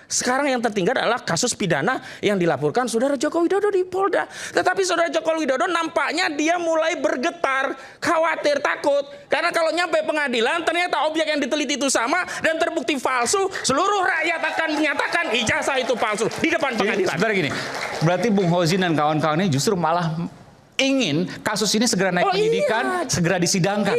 Sekarang yang tertinggal adalah kasus pidana yang dilaporkan Saudara Joko Widodo di Polda. Tetapi Saudara Joko Widodo nampaknya dia mulai bergetar, khawatir, takut. Karena kalau nyampe pengadilan ternyata objek yang diteliti itu sama dan terbukti palsu, seluruh rakyat akan menyatakan ijazah itu palsu di depan pengadilan. Sebenarnya gini, berarti Bung Hozin dan kawan-kawan ini justru malah ingin kasus ini segera naik penyidikan, segera disidangkan.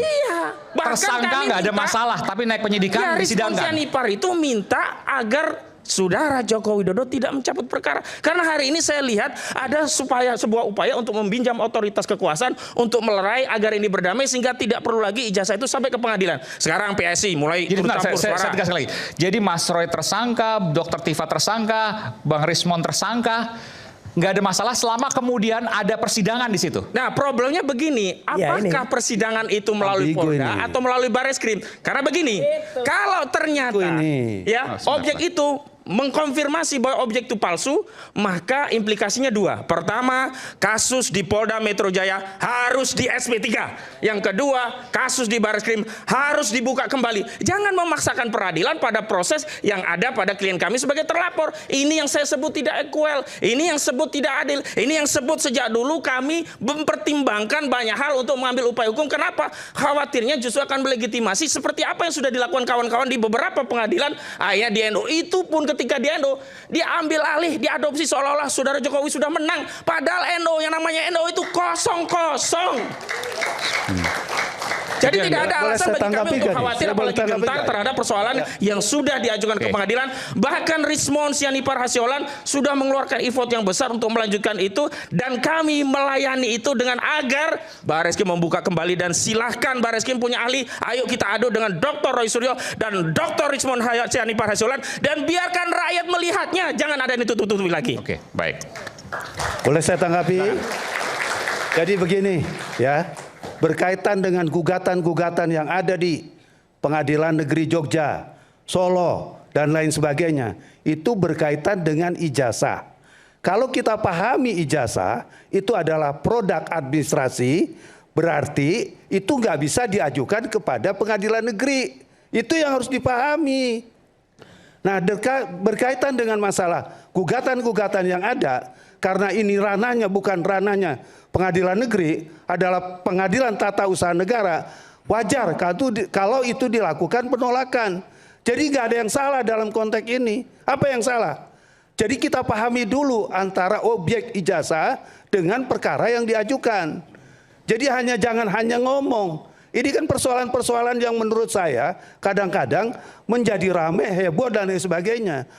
Tersangka nggak ada masalah, tapi naik penyidikan, disidangkan. Sianipar itu minta agar Saudara Joko Widodo tidak mencabut perkara. Karena hari ini saya lihat ada sebuah upaya untuk membinjam otoritas kekuasaan untuk melerai agar ini berdamai sehingga tidak perlu lagi ijazah itu sampai ke pengadilan. Sekarang PSI mulai bercampur suara. Saya tegaskan lagi. Jadi Mas Roy tersangka, Dr. Tifa tersangka, Bang Rismon tersangka. Nggak ada masalah selama kemudian ada persidangan di situ. Nah, problemnya begini, apakah persidangan itu melalui Polda atau melalui Bareskrim? Karena begini, kalau ternyata objek itu mengkonfirmasi bahwa objek itu palsu, maka implikasinya dua. Pertama, kasus di Polda Metro Jaya harus di SP3. Yang kedua, kasus di Bareskrim harus dibuka kembali. Jangan memaksakan peradilan pada proses yang ada pada klien kami sebagai terlapor. Ini yang saya sebut tidak equal. Ini yang sebut tidak adil. Ini yang sebut sejak dulu kami mempertimbangkan banyak hal untuk mengambil upaya hukum. Kenapa? Khawatirnya justru akan melegitimasi seperti apa yang sudah dilakukan kawan-kawan di beberapa pengadilan. Di NU itu pun ketika di NU diambil alih, diadopsi seolah-olah Saudara Jokowi sudah menang, padahal NU yang namanya NU itu kosong-kosong. Jadi tidak ada alasan bagi kami untuk khawatir apalagi gentar terhadap persoalan yang sudah diajukan ke pengadilan. Bahkan Rismon Sianipar Hasiolan sudah mengeluarkan effort yang besar untuk melanjutkan itu, dan kami melayani itu dengan agar Bareskrim membuka kembali. Dan silahkan Bareskrim punya ahli, ayo kita adu dengan Dr. Roy Suryo dan Dr. Rismon Sianipar Hasiolan, dan biarkan rakyat melihatnya, jangan ada yang ditutup-tutupi lagi. Oke, baik. Boleh saya tanggapi? Jadi begini ya, berkaitan dengan gugatan-gugatan yang ada di Pengadilan Negeri Jogja, Solo, dan lain sebagainya, itu berkaitan dengan ijazah. Kalau kita pahami ijazah itu adalah produk administrasi, berarti itu nggak bisa diajukan kepada pengadilan negeri. Itu yang harus dipahami. Nah, berkaitan dengan masalah gugatan-gugatan yang ada, karena ini ranahnya bukan ranahnya pengadilan negeri, adalah pengadilan tata usaha negara, wajar kalau itu dilakukan penolakan. Jadi nggak ada yang salah dalam konteks ini. Apa yang salah? Jadi kita pahami dulu antara objek ijazah dengan perkara yang diajukan. Jadi jangan hanya ngomong. Ini kan persoalan-persoalan yang menurut saya kadang-kadang menjadi ramai, heboh, dan lain sebagainya.